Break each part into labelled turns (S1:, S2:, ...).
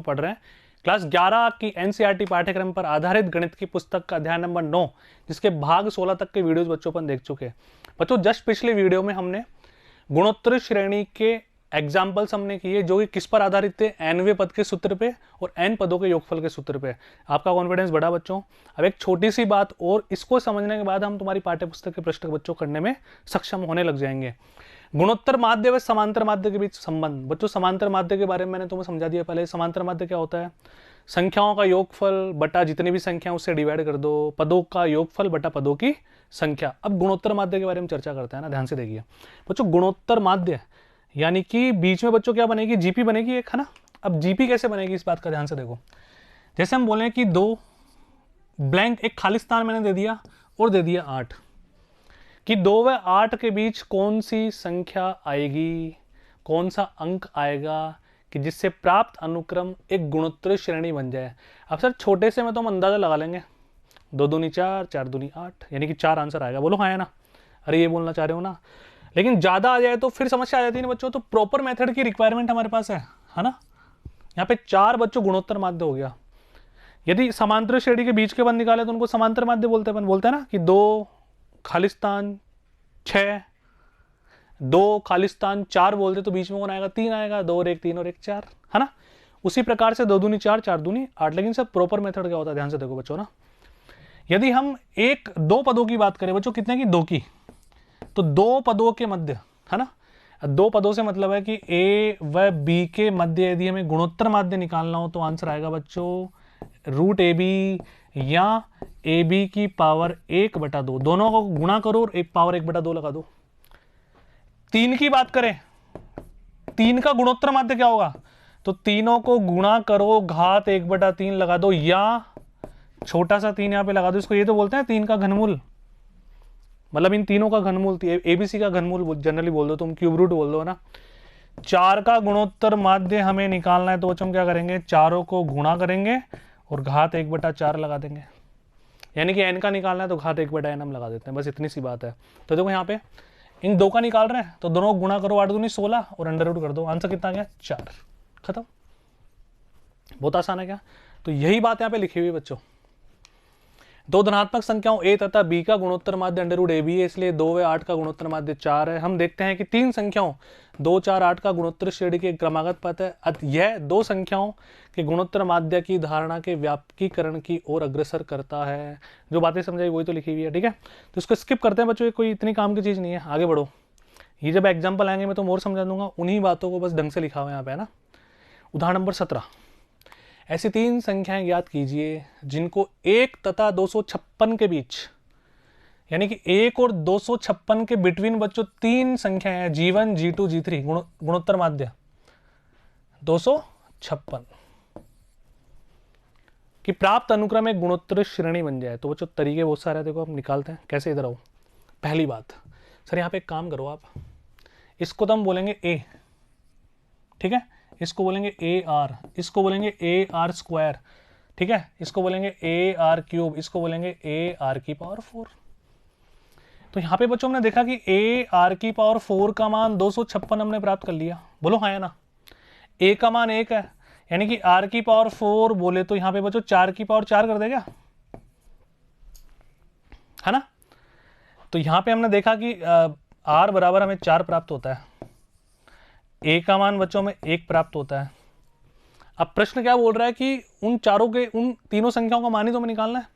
S1: पढ़ रहे हैं क्लास 11 की एनसीईआरटी पाठ्यक्रम पर आधारित गणित की पुस्तक का अध्याय नंबर 9, जिसके भाग 16 तक के वीडियोस बच्चों अपन देख चुके हैं। बच्चों जस्ट पिछले वीडियो में हमने गुणोत्तर श्रेणी के एग्जाम्पल्स हमने किए जो कि किस पर आधारित थे, nवें पद के सूत्र पे और n पदों के योगफल के सूत्र पे। आपका कॉन्फिडेंस बढ़ा बच्चों। अब एक छोटी सी बात और, इसको समझने के बाद हम तुम्हारी पाठ्यपुस्तक के प्रश्न बच्चों करने में सक्षम होने लग जाएंगे। गुणोत्तर माध्य व समांतर माध्य के बीच संबंध। बच्चों समांतर माध्य के बारे में मैंने तुम्हें समझा दिया पहले। समांतर माध्य क्या होता है? संख्याओं का योगफल बटा जितनी भी संख्या उससे डिवाइड कर दो, पदों का योगफल बटा पदों की संख्या। अब गुणोत्तर माध्य के बारे में चर्चा करते हैं ना, ध्यान से देखिए बच्चों। गुणोत्तर माध्य यानी कि बीच में बच्चों क्या बनेगी? जीपी बनेगी एक, है ना। अब जीपी कैसे बनेगी इस बात का ध्यान से देखो। जैसे हम बोले कि दो ब्लैंक, एक खाली स्थान मैंने दे दिया और दे दिया 8, कि 2 व 8 के बीच कौन सी संख्या आएगी, कौन सा अंक आएगा कि जिससे प्राप्त अनुक्रम एक गुणोत्तर श्रेणी बन जाए। अब सर छोटे से में तो हम अंदाजा लगा लेंगे, 2 दूनी 4, 4 दूनी 8, यानी कि 4 आंसर आएगा। बोलो हाँ है ना? अरे ये बोलना चाह रहे हो ना। लेकिन ज़्यादा आ जाए तो फिर समस्या आ जाती है ना बच्चों। तो प्रॉपर मेथड की रिक्वायरमेंट हमारे पास है ना। यहाँ पे 4 बच्चों गुणोत्तर माध्य हो गया। यदि समांतर श्रेणी के बीच के बंद निकाले तो उनको समांतर माध्य बोलते हैं ना, कि 2 खालिस्तान 6, 2 खालिस्तान 4 बोलते तो बीच में कौन आएगा? 3 आएगा। 2 और 1 3 और 1 4, है ना। उसी प्रकार से 2 दूनी 4, 4 दूनी 8। लेकिन सब प्रॉपर मेथड क्या होता है ध्यान से देखो बच्चों ना। यदि हम 2 पदों की बात करें बच्चों, कितने की? 2 की, तो 2 पदों के मध्य, है ना। 2 पदों से मतलब है कि ए व बी के मध्य यदि हमें गुणोत्तर माध्य निकालना हो तो आंसर आएगा बच्चों √AB या AB की पावर 1/2। दोनों को गुणा करो और एक पावर 1/2 लगा दो। 3 की बात करें, 3 का गुणोत्तर माध्य क्या होगा? तो तीनों को गुणा करो, घात 1/3 लगा दो, या छोटा सा 3 यहां पे लगा दो। इसको ये तो बोलते हैं 3 का घनमूल, मतलब इन तीनों का घनमूल, एबीसी का घनमूल जनरली बोल दो तुम, क्यूब रूट बोल दो ना। 4 का गुणोत्तर माध्य हमें निकालना है तो बच्चों हम क्या करेंगे? चारों को गुणा करेंगे और घात 1/4 लगा देंगे। यानी कि n का निकालना है तो घात 1/n हम लगा देते हैं। बस इतनी सी बात है। तो देखो यहाँ पे इन 2 का निकाल रहे हैं तो दोनों को गुणा करो, 8 दूनी 16 और अंडर रूट कर दो। आंसर कितना आ गया? 4। खत्म। बहुत आसान है क्या? तो यही बात यहाँ पे लिखी हुई है बच्चों। 2 धनात्मक संख्याओं a तथा b का गुणोत्तर माध्य √AB है, इसलिए 2 व 8 का गुणोत्तर माध्य 4 है। हम देखते हैं कि 3 संख्याओं 2 4 8 का गुणोत्तर श्रेणी के क्रमागत पद है। यह 2 संख्याओं के गुणोत्तर माध्य की धारणा के व्यापकीकरण की ओर अग्रसर करता है। जो बातें समझाई वही तो लिखी हुई है, ठीक है। तो इसको स्किप करते हैं बच्चों, कोई इतनी काम की चीज़ नहीं है। आगे बढ़ो। ये जब एग्जाम्पल आएंगे मैं तो और समझा दूंगा, उन्हीं बातों को बस ढंग से लिखा हुआ है यहाँ पे, है ना। उदाहरण नंबर 17, ऐसी 3 संख्याएं ज्ञात कीजिए जिनको 1 तथा 256 के बीच, यानी कि 1 और 256 के बिटवीन बच्चों 3 संख्याएं हैं, G1 G2 G3, गुणोत्तर माध्य 256 कि प्राप्त अनुक्रम एक गुणोत्तर श्रेणी बन जाए। तो बच्चों तरीके बहुत सारे, देखो हम निकालते हैं कैसे। इधर आओ। पहली बात सर, यहाँ पे एक काम करो आप, इसको तो हम बोलेंगे A, ठीक है। इसको बोलेंगे AR, इसको बोलेंगे AR², ठीक है। इसको बोलेंगे AR³, इसको बोलेंगे AR⁴। तो यहाँ पे बच्चों हमने देखा कि AR⁴ का मान 256 हमने प्राप्त कर लिया। बोलो हाँ या ना। A का मान 1 है, यानी कि R⁴ बोले तो यहाँ पे बच्चों 4⁴ कर देगा, है ना। तो यहाँ पे हमने देखा कि R बराबर हमें 4 प्राप्त होता है, A का मान बच्चों में 1 प्राप्त होता है। अब प्रश्न क्या बोल रहा है कि उन तीनों संख्याओं का मान ही तो हमें निकालना है।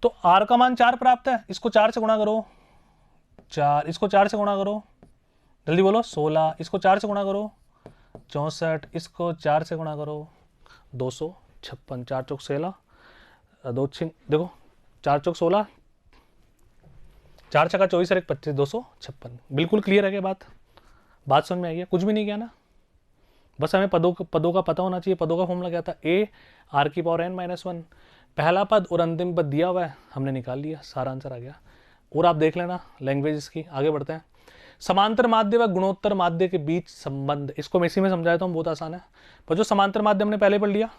S1: तो R का मान 4 प्राप्त है, इसको 4 से गुणा करो 4, इसको 4 से गुणा करो, जल्दी बोलो 16, इसको 4 से गुणा करो 64, इसको 4 से गुणा करो 256, 4 चौक 16, 2 देखो 4 चौक 16, 4 छक्का 24 और 1 25, 256। बिल्कुल क्लियर है क्या बात समझ में आई है? कुछ भी नहीं किया ना। बस हमें पदों का पता होना चाहिए। पदों का फॉर्मूला क्या था? AR⁴n-1। पहला पद और अंतिम पद दिया हुआ है, हमने निकाल लिया, सारा आंसर आ गया। और आप देख लेना लैंग्वेज इसकी। आगे बढ़ते हैं। समांतर माध्य व गुणोत्तर माध्य के बीच संबंध, इसको मैं इसी में समझाया था, बहुत आसान है। पर जो समांतर माध्य हमने पहले पढ़ लिया,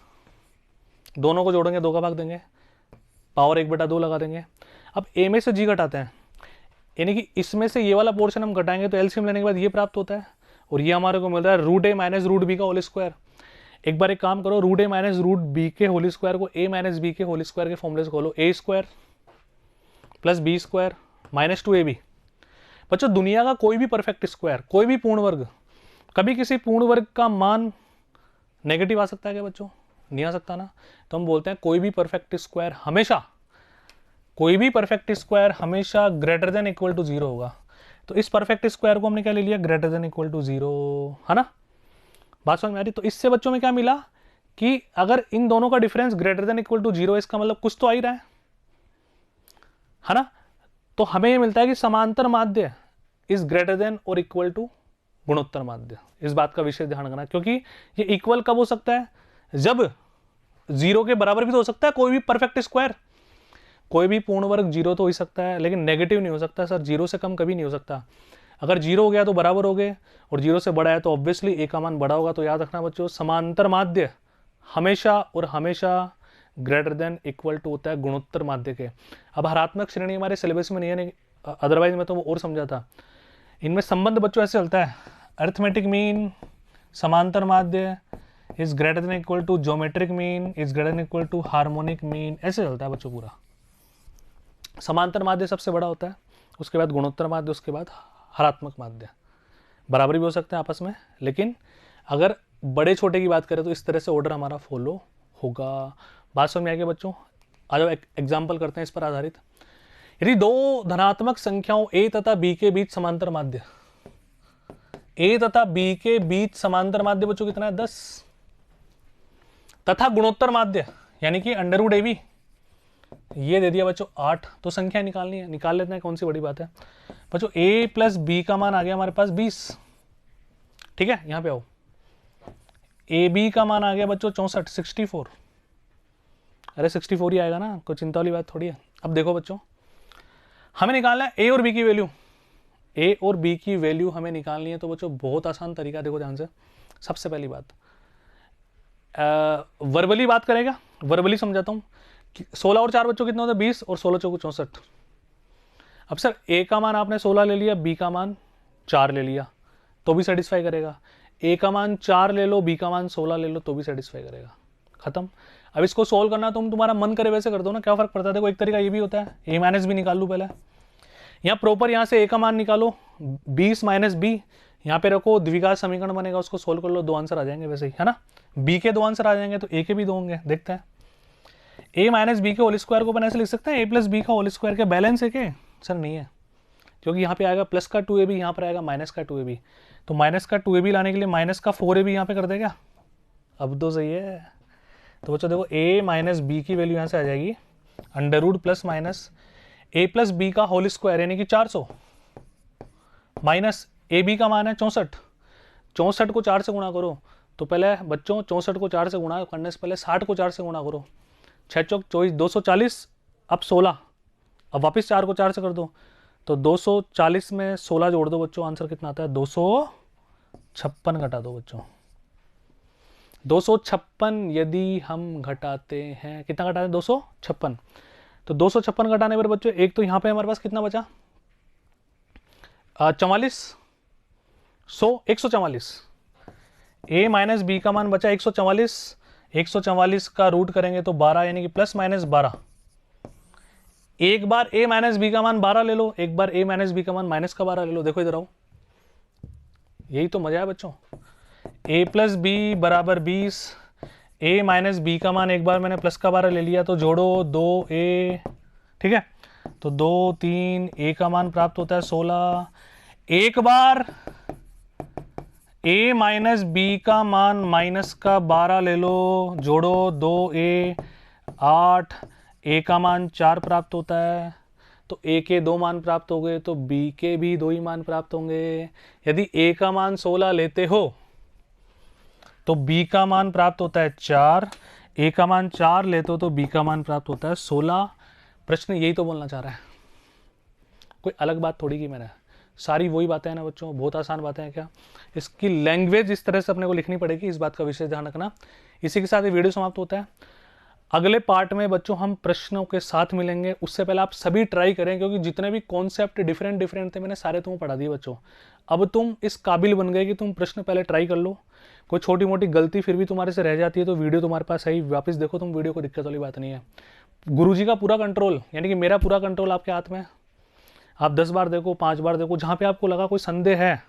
S1: दोनों को जोड़ेंगे, 2 का भाग देंगे, पावर 1/2 लगा देंगे। अब A में से G घटाते हैं, यानी कि इसमें से ये वाला पोर्शन हम घटाएंगे तो एलसीएम लेने के बाद ये प्राप्त होता है, और ये हमारे को मिल रहा है √A - √B का होल स्क्वायर। एक बार एक काम करो, root a minus root b के होल स्क्वायर को ए माइनस बी के होल स्क्वायर के फॉर्मूले से खोलो, a square plus b square minus 2ab। बच्चों दुनिया का कोई भी परफेक्ट स्क्वायर, कोई भी पूर्ण वर्ग, कभी किसी पूर्ण वर्ग का मान नेगेटिव आ सकता है क्या बच्चों? नहीं आ सकता ना। तो हम बोलते हैं कोई भी परफेक्ट स्क्वायर हमेशा, कोई भी परफेक्ट स्क्वायर हमेशा ग्रेटर देन इक्वल टू 0 होगा। तो इस परफेक्ट स्क्वायर को हमने क्या ले लिया? ग्रेटर देन इक्वल टू 0, है ना? बात समझ में आ रही? तो इससे बच्चों में क्या मिला कि अगर इन दोनों का difference greater than equal to 0, इसका मतलब कुछ तो आ ही रहा है ना? तो हमें ये मिलता है कि समांतर माध्य इज ग्रेटर देन और इक्वल टू गुणोत्तर माध्य। इस बात का विशेष ध्यान रखना, क्योंकि ये इक्वल कब हो सकता है? जब 0 के बराबर भी तो हो सकता है कोई भी परफेक्ट स्क्वायर, कोई भी पूर्ण वर्ग 0 तो हो ही सकता है, लेकिन नेगेटिव नहीं हो सकता सर, 0 से कम कभी नहीं हो सकता। अगर 0 हो गया तो बराबर हो गए, और 0 से बड़ा है तो ऑब्वियसली ए का मान बड़ा होगा। तो याद रखना बच्चों, समांतर माध्य हमेशा और हमेशा ग्रेटर देन इक्वल टू होता है गुणोत्तर माध्य के। अब हरात्मक श्रेणी हमारे सिलेबस में नहीं है, अदरवाइज मैं तो वो और समझा था। इनमें संबंध बच्चों ऐसे चलता है, अरिथमेटिक मीन समांतर माध्य is greater than equal to geometric mean is greater than equal to harmonic mean, ऐसे चलता है बच्चों पूरा। समांतर माध्य सबसे बड़ा होता है, उसके बाद गुणोत्तर माध्य, उसके बाद हरात्मक माध्य। बराबर भी हो सकते हैं आपस में, लेकिन अगर बड़े छोटे की बात करें तो इस तरह से ऑर्डर हमारा फॉलो होगा। बात समझ में आ गया बच्चों? आ जाओ एग्जाम्पल करते हैं इस पर आधारित। यदि दो धनात्मक संख्याओं a तथा b के बीच समांतर माध्य, a तथा b के बीच समांतर माध्य बच्चों कितना है? 10, तथा गुणोत्तर माध्य यानी कि अंडर रूट ab ये दे दिया बच्चों 8, तो संख्या निकालनी है, निकाल लेते हैं, कौन सी बड़ी बात है बच्चों। a प्लस बी का मान आ गया हमारे पास 20, ठीक है, यहां पे आओ। ए बी का मान आ गया बच्चों 64, 64, अरे 64 ही आएगा ना, कोई चिंता वाली बात थोड़ी है। अब देखो बच्चों, हमें निकालना है ए और बी की वैल्यू, ए और बी की वैल्यू हमें निकालनी है। तो बच्चों बहुत आसान तरीका, देखो ध्यान से। सबसे पहली बात वर्बली बात करेगा, वर्बली समझाता हूँ। 16 और 4 बच्चों कितने होते हैं? 20, और 16 चौको 64। अब सर ए का मान आपने 16 ले लिया, बी का मान 4 ले लिया, तो भी सेटिस्फाई करेगा। ए का मान 4 ले लो, बी का मान 16 ले लो, तो भी सेटिस्फाई करेगा। खत्म। अब इसको सोल्व करना, तुम तुम्हारा मन करे वैसे कर दो ना, क्या फर्क पड़ता है? देखो एक तरीका ये भी होता है, ए माइनस बी निकाल लूँ पहले। यहाँ प्रॉपर यहाँ से ए का मान निकालो, 20 माइनस बी, यहाँ पे रखो, द्विघात समीकरण बनेगा, उसको सोल्व कर लो, 2 आंसर आ जाएंगे वैसे ही, है ना? बी के 2 आंसर आ जाएंगे तो ए के भी 2 होंगे। देखते हैं, ए माइनस बी के होल स्क्वायर को अपन ऐसे लिख सकते हैं, ए प्लस बी का होल स्क्वायर के बैलेंस है क्या? सर नहीं है, क्योंकि यहाँ पे आएगा प्लस का 2ab, यहाँ पर आएगा माइनस का 2ab। तो माइनस का 2ab लाने के लिए माइनस का 4ab यहाँ पे कर देगा। अब तो सही है। तो बच्चों देखो, a माइनस बी की वैल्यू यहाँ से आ जाएगी under root plus minus a plus B का होल स्क्वायर यानी कि 400 माइनस ए बी का मान है 64, 64 को 4 से गुणा करो। तो पहले बच्चों 64 को 4 से गुणा करने से पहले 60 को 4 से गुणा करो, 6 चौक 24, 240, अब 16, अब वापस 4 को 4 से कर दो, तो 240 में 16 जोड़ दो बच्चों, आंसर कितना आता है? 256 घटा दो बच्चों। 256 यदि हम घटाते हैं, कितना घटाते हैं? 256। तो 256 घटाने पर बच्चों एक तो यहाँ पे हमारे पास कितना बचा? 44, 144। ए माइनस बी का मान बचा 144, 144 का रूट करेंगे तो 12 यानी कि प्लस माइनस 12। एक बार a माइनस बी का मान 12 ले लो, एक बार a माइनस बी का मान माइनस का 12 ले लो। देखो इधर आओ, यही तो मजा है बच्चों। a प्लस बी बराबर 20, a माइनस बी का मान एक बार मैंने प्लस का 12 ले लिया, तो जोड़ो 2a, ठीक है, तो 2 3, a का मान प्राप्त होता है 16। एक बार a माइनस बी का मान माइनस का 12 ले लो, जोड़ो 2a 8, a का मान 4 प्राप्त होता है। तो a के 2 मान प्राप्त हो गए, तो b के भी 2 ही मान प्राप्त होंगे। यदि a का मान 16 लेते हो तो b का मान प्राप्त होता है 4, a का मान 4 लेते हो तो b का मान प्राप्त होता है 16। प्रश्न यही तो बोलना चाह रहा है, कोई अलग बात थोड़ी की मैंने, सारी वही बातें हैं ना बच्चों, बहुत आसान बातें हैं। क्या इसकी लैंग्वेज इस तरह से अपने को लिखनी पड़ेगी, इस बात का विशेष ध्यान रखना। इसी के साथ ये वीडियो समाप्त होता है। अगले पार्ट में बच्चों हम प्रश्नों के साथ मिलेंगे, उससे पहले आप सभी ट्राई करें, क्योंकि जितने भी कॉन्सेप्ट डिफरेंट थे मैंने सारे तुम्हें पढ़ा दिए बच्चों। अब तुम इस काबिल बन गए कि तुम प्रश्न पहले ट्राई कर लो, कोई छोटी मोटी गलती फिर भी तुम्हारे से रह जाती है तो वीडियो तुम्हारे पास है ही, वापस देखो तुम वीडियो को, दिक्कत वाली बात नहीं है। गुरुजी का पूरा कंट्रोल, यानी कि मेरा पूरा कंट्रोल आपके हाथ में है। आप 10 बार देखो, 5 बार देखो, जहाँ पे आपको लगा कोई संदेह है,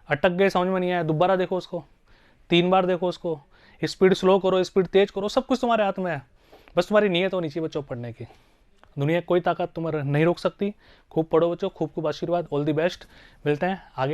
S1: अटक गए, समझ में नहीं आया, दोबारा देखो उसको, 3 बार देखो उसको, स्पीड स्लो करो, स्पीड तेज करो, सब कुछ तुम्हारे हाथ में है। बस तुम्हारी नीयत होनी चाहिए बच्चों पढ़ने की। दुनिया की कोई ताकत तुम्हें नहीं रोक सकती। खूब पढ़ो बच्चों, खूब खूब आशीर्वाद, ऑल द बेस्ट। मिलते हैं आगे।